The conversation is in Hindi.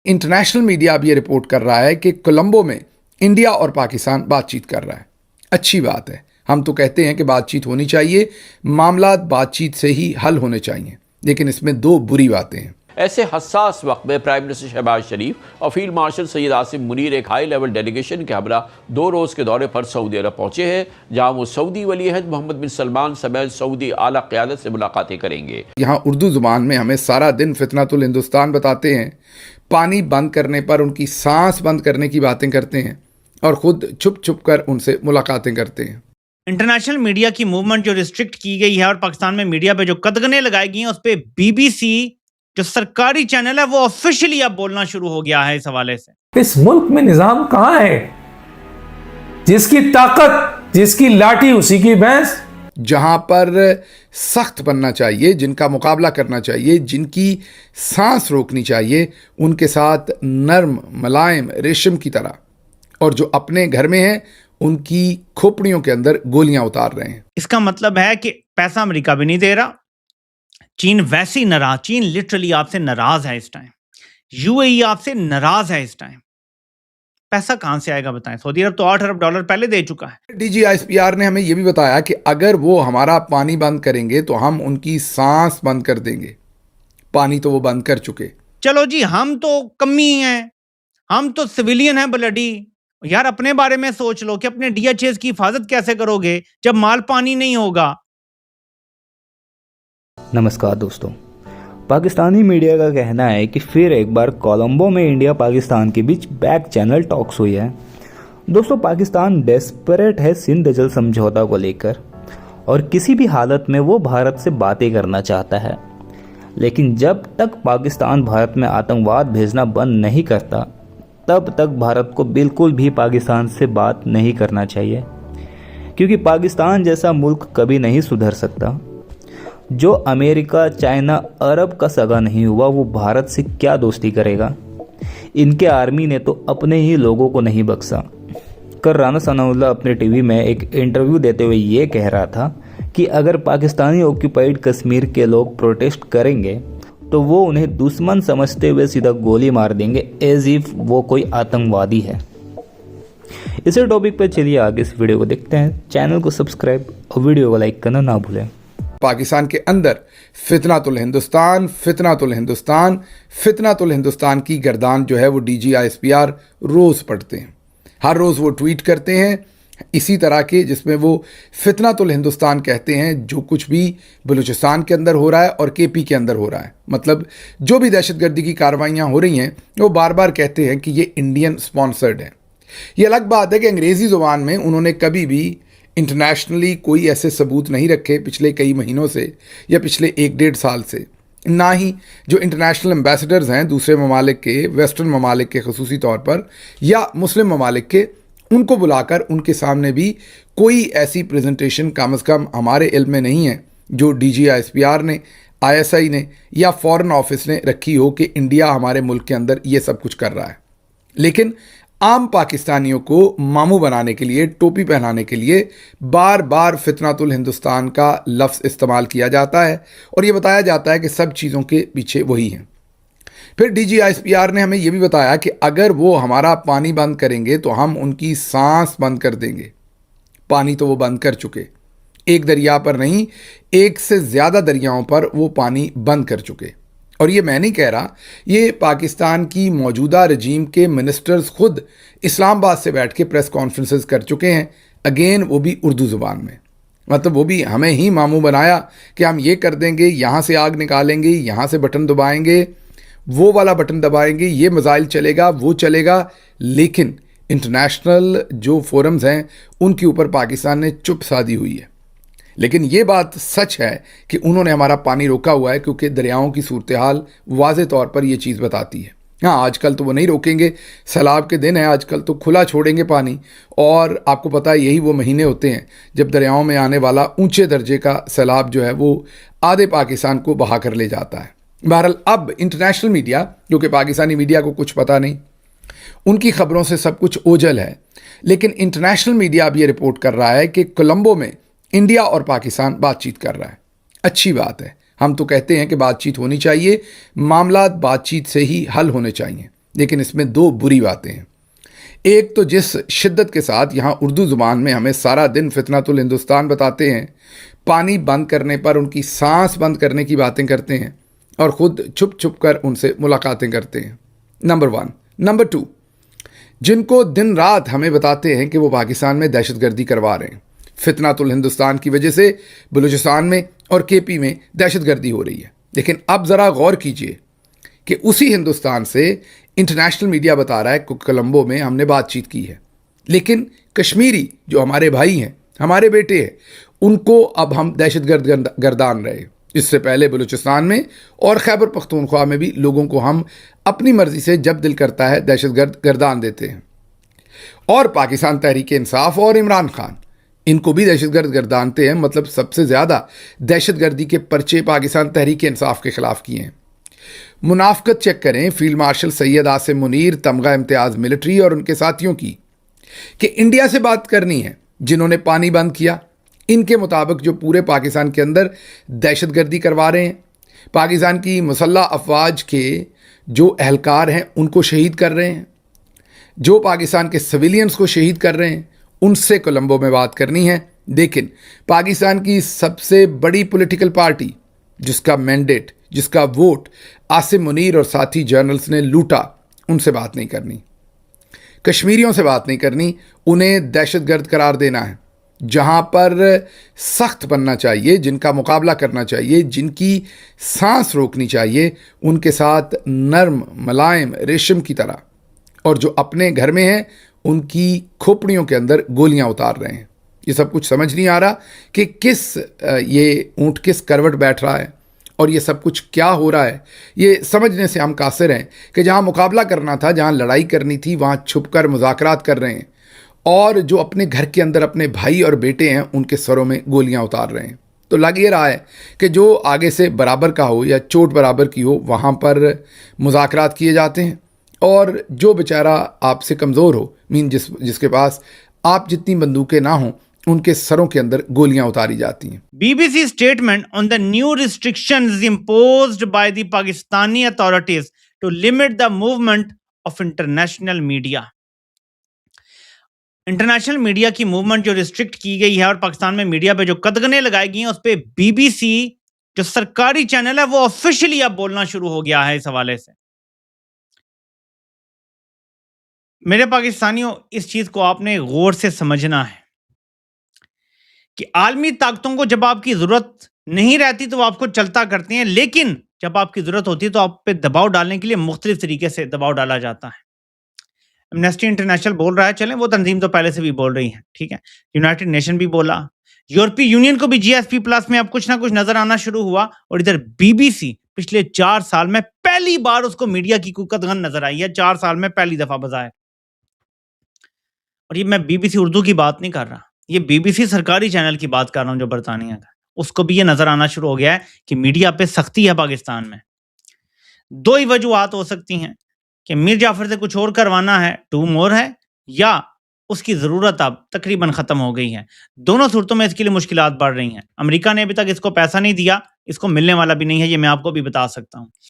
इंटरनेशनल मीडिया अब ये रिपोर्ट कर रहा है कि कोलंबो में इंडिया और पाकिस्तान बातचीत कर रहा है। अच्छी बात है। हम तो कहते हैं कि बातचीत होनी चाहिए, मामला बातचीत से ही हल होने चाहिए, लेकिन इसमें दो बुरी बातें हैं। ऐसे हसास वक्त में प्राइम मिनिस्टर शहबाज शरीफ और फील्ड मार्शल सैयद आसिम मुनीर एक हाई लेवल डेलीगेशन के हमरा 2 रोज़ के दौरे पर सऊदी अरब पहुंचे हैं, जहां वो सऊदी वली अहद मोहम्मद बिन सलमान समेत सऊदी आला क़यादत से मुलाकातें करेंगे। यहाँ उर्दू ज़ुबान में हमें सारा दिन फितनातुल हिंदुस्तान बताते हैं, पानी बंद करने पर उनकी सांस बंद करने की बातें करते हैं और ख़ुद छुप छुप कर उनसे मुलाकातें करते हैं। इंटरनेशनल मीडिया की मूवमेंट जो रिस्ट्रिक्ट की गई है और पाकिस्तान में मीडिया पे जो कदगने लगाई गई हैं, उस पर बीबीसी जो सरकारी चैनल है वो ऑफिशियली अब बोलना शुरू हो गया है इस हवाले से। इस मुल्क में निजाम कहां है? जिसकी ताकत, जिसकी लाठी, उसी की भैंस। जहां पर सख्त बनना चाहिए, जिनका मुकाबला करना चाहिए, जिनकी सांस रोकनी चाहिए, उनके साथ नर्म मुलायम रेशम की तरह, और जो अपने घर में हैं उनकी खोपड़ियों के अंदर गोलियां उतार रहे हैं। इसका मतलब है कि पैसा अमेरिका भी नहीं दे रहा, चीन वैसे ही नाराज, चीन लिटरली आपसे नाराज है इस टाइम, यूएई आपसे नाराज है इस टाइम। पैसा कहां से आएगा बताएं? सऊदी अरब तो $8 अरब पहले दे चुका है। DGISPR ने हमें यह भी बताया कि अगर वो हमारा पानी बंद करेंगे तो हम उनकी सांस बंद कर देंगे। पानी तो वो बंद कर चुके। चलो जी, हम तो कमी हैं, हम तो सिविलियन हैं ब्लडी। यार अपने बारे में सोच लो कि अपने DHS की हिफाजत कैसे करोगे जब माल पानी नहीं होगा। नमस्कार दोस्तों, पाकिस्तानी मीडिया का कहना है कि फिर एक बार कोलंबो में इंडिया पाकिस्तान के बीच बैक चैनल टॉक्स हुई है। दोस्तों, पाकिस्तान डेस्परेट है सिंध जल समझौता को लेकर और किसी भी हालत में वो भारत से बातें करना चाहता है, लेकिन जब तक पाकिस्तान भारत में आतंकवाद भेजना बंद नहीं करता तब तक भारत को बिल्कुल भी पाकिस्तान से बात नहीं करना चाहिए, क्योंकि पाकिस्तान जैसा मुल्क कभी नहीं सुधर सकता। जो अमेरिका, चाइना, अरब का सगा नहीं हुआ वो भारत से क्या दोस्ती करेगा? इनके आर्मी ने तो अपने ही लोगों को नहीं बख्शा। कल राना सनाउल्लाह अपने टीवी में एक इंटरव्यू देते हुए ये कह रहा था कि अगर पाकिस्तानी ऑक्यूपाइड कश्मीर के लोग प्रोटेस्ट करेंगे तो वो उन्हें दुश्मन समझते हुए सीधा गोली मार देंगे, एज इफ वो कोई आतंकवादी है। इसी टॉपिक पर चलिए आगे इस वीडियो को देखते हैं। चैनल को सब्सक्राइब और वीडियो को लाइक करना ना भूलें। पाकिस्तान के अंदर फितनातुल हिंदुस्तान, फितनातुल हिंदुस्तान, फितनातुल हिंदुस्तान की गर्दान जो है वो DGISPR रोज़ पढ़ते हैं। हर रोज़ वो ट्वीट करते हैं इसी तरह के, जिसमें वो फितनातुल हिंदुस्तान कहते हैं जो कुछ भी बलूचिस्तान के अंदर हो रहा है और KP के अंदर हो रहा है, मतलब जो भी दहशतगर्दी की कार्रवाइयाँ हो रही हैं वो बार बार कहते हैं कि ये इंडियन स्पॉन्सर्ड है। ये अलग बात है कि अंग्रेज़ी ज़ुबान में उन्होंने कभी भी इंटरनेशनली कोई ऐसे सबूत नहीं रखे पिछले कई महीनों से या पिछले 1-1.5 साल से, ना ही जो इंटरनेशनल एम्बेसडर्स हैं दूसरे ममालिक के, वेस्टर्न ममालिक के ख़ुसूसी तौर पर या मुस्लिम ममालिक के, उनको बुलाकर उनके सामने भी कोई ऐसी प्रेजेंटेशन कम अज़ कम हमारे इल्म में नहीं है जो DGISPR ने, ISI ने या फॉरेन ऑफिस ने रखी हो कि इंडिया हमारे मुल्क के अंदर ये सब कुछ कर रहा है। लेकिन आम पाकिस्तानियों को मामू बनाने के लिए, टोपी पहनाने के लिए बार बार फितनातुल हिंदुस्तान का लफ्ज़ इस्तेमाल किया जाता है और ये बताया जाता है कि सब चीज़ों के पीछे वही हैं। फिर DGISPR ने हमें यह भी बताया कि अगर वो हमारा पानी बंद करेंगे तो हम उनकी सांस बंद कर देंगे। पानी तो वो बंद कर चुके, एक दरिया पर नहीं, 1 से ज़्यादा दरियाओं पर वो पानी बंद कर चुके। और ये मैं नहीं कह रहा, ये पाकिस्तान की मौजूदा रजीम के मिनिस्टर्स खुद इस्लामाबाद से बैठ के प्रेस कॉन्फ्रेंसेस कर चुके हैं, अगेन वो भी उर्दू ज़ुबान में। मतलब वो भी हमें ही मामू बनाया कि हम ये कर देंगे, यहाँ से आग निकालेंगे, यहाँ से बटन दबाएंगे, वो वाला बटन दबाएंगे, ये मिसाइल चलेगा, वो चलेगा। लेकिन इंटरनेशनल जो फोरम्स हैं उनके ऊपर पाकिस्तान ने चुप साधी हुई है। लेकिन ये बात सच है कि उन्होंने हमारा पानी रोका हुआ है, क्योंकि दरियाओं की सूरत हाल वाज़े तौर पर ये चीज़ बताती है। हाँ, आजकल तो वो नहीं रोकेंगे, सैलाब के दिन है, आजकल तो खुला छोड़ेंगे पानी। और आपको पता है यही वो महीने होते हैं जब दरियाओं में आने वाला ऊंचे दर्जे का सैलाब जो है वो आधे पाकिस्तान को बहा कर ले जाता है। बहरहाल अब इंटरनेशनल मीडिया, जो कि पाकिस्तानी मीडिया को कुछ पता नहीं, उनकी खबरों से सब कुछ ओझल है, लेकिन इंटरनेशनल मीडिया अब ये रिपोर्ट कर रहा है कि कोलंबो में इंडिया और पाकिस्तान बातचीत कर रहा है। अच्छी बात है। हम तो कहते हैं कि बातचीत होनी चाहिए, मामला बातचीत से ही हल होने चाहिए, लेकिन इसमें दो बुरी बातें हैं। एक तो जिस शिद्दत के साथ यहाँ उर्दू ज़ुबान में हमें सारा दिन फितनातुल हिंदुस्तान बताते हैं, पानी बंद करने पर उनकी सांस बंद करने की बातें करते हैं और ख़ुद छुप छुप कर उनसे मुलाकातें करते हैं, नंबर 1। नंबर 2, जिनको दिन रात हमें बताते हैं कि वो पाकिस्तान में दहशतगर्दी करवा रहे हैं। फितनातुल हिंदुस्तान की वजह से बलूचिस्तान में और केपी में दहशतगर्दी हो रही है। लेकिन अब ज़रा गौर कीजिए कि उसी हिंदुस्तान से इंटरनेशनल मीडिया बता रहा है कि कोलंबो में हमने बातचीत की है, लेकिन कश्मीरी जो हमारे भाई हैं, हमारे बेटे हैं, उनको अब हम दहशतगर्द गर्दान रहे। इससे पहले बलूचिस्तान में और खैबर पख्तूनख्वा में भी लोगों को हम अपनी मर्जी से जब दिल करता है दहशतगर्द गर्दान देते हैं। और पाकिस्तान तहरीक इंसाफ और इमरान खान, इनको भी दहशतगर्द गर्दानते हैं। मतलब सबसे ज़्यादा दहशतगर्दी के पर्चे पाकिस्तान तहरीक इंसाफ के ख़िलाफ़ किए हैं। मुनाफकत चेक करें फील्ड मार्शल सैयद आसिम मुनीर, तमगा इम्तियाज़ मिलिट्री और उनके साथियों की, कि इंडिया से बात करनी है जिन्होंने पानी बंद किया। इनके मुताबिक जो पूरे पाकिस्तान के अंदर दहशतगर्दी करवा रहे हैं, पाकिस्तान की मुसल्लह अफवाज के जो अहलकार हैं उनको शहीद कर रहे हैं, जो पाकिस्तान के सिविलियंस को शहीद कर रहे हैं, उनसे कोलंबो में बात करनी है। लेकिन पाकिस्तान की सबसे बड़ी पॉलिटिकल पार्टी जिसका मैंडेट, जिसका वोट आसिम मुनीर और साथी जर्नल्स ने लूटा, उनसे बात नहीं करनी, कश्मीरियों से बात नहीं करनी, उन्हें दहशतगर्द करार देना है। जहां पर सख्त बनना चाहिए, जिनका मुकाबला करना चाहिए, जिनकी सांस रोकनी चाहिए, उनके साथ नर्म मुलायम रेशम की तरह, और जो अपने घर में हैं उनकी खोपड़ियों के अंदर गोलियां उतार रहे हैं। ये सब कुछ समझ नहीं आ रहा कि ये ऊंट किस करवट बैठ रहा है और ये सब कुछ क्या हो रहा है। ये समझने से हम कासिर हैं कि जहां मुकाबला करना था, जहां लड़ाई करनी थी, वहां छुपकर मुज़ाकरात कर रहे हैं, और जो अपने घर के अंदर अपने भाई और बेटे हैं उनके सरों में गोलियां उतार रहे हैं। तो लग ये रहा है कि जो आगे से बराबर का हो या चोट बराबर की हो, वहाँ पर मुज़ाकरात किए जाते हैं, और जो बेचारा आपसे कमज़ोर हो, जिसके पास आप जितनी बंदूकें ना हों, उनके सरों के अंदर गोलियां उतारी जाती हैं। BBC statement on the new restrictions imposed by the Pakistani authorities to limit the movement of international media. International media की मूवमेंट जो रिस्ट्रिक्ट की गई है और पाकिस्तान में मीडिया पे जो कदगने लगाई गई हैं, उस पे BBC जो सरकारी चैनल है वो ऑफिशियली अब बोलना शुरू हो गया है इस हवाले से। मेरे पाकिस्तानियों, इस चीज को आपने गौर से समझना है कि आलमी ताकतों को जब आपकी जरूरत नहीं रहती तो वो आपको चलता करती हैं, लेकिन जब आपकी जरूरत होती है तो आप पे दबाव डालने के लिए मुख्तलिफ तरीके से दबाव डाला जाता है। एमनेस्टी इंटरनेशनल बोल रहा है, चलें, वो तंजीम तो पहले से भी बोल रही है, ठीक है। यूनाइटेड नेशन भी बोला, यूरोपीय यूनियन को भी GSP प्लस में अब कुछ ना कुछ नजर आना शुरू हुआ, और इधर BBC पिछले 4 साल में पहली बार उसको मीडिया की कुकदगन नजर आई है, 4 साल में पहली दफा बजाय। और ये मैं BBC उर्दू की बात नहीं कर रहा, ये BBC सरकारी चैनल की बात कर रहा हूं जो बरतानिया का। उसको भी ये नजर आना शुरू हो गया है कि मीडिया पे सख्ती है पाकिस्तान में। 2 ही वजूहात हो सकती हैं कि मीर जाफर से कुछ और करवाना है, टू मोर है, या उसकी ज़रूरत अब तकरीबन ख़त्म हो गई है। दोनों सूरतों में इसके लिए मुश्किलात बढ़ रही हैं। अमेरिका ने अभी तक इसको पैसा नहीं दिया, इसको मिलने वाला भी नहीं है, ये मैं आपको भी बता सकता हूँ।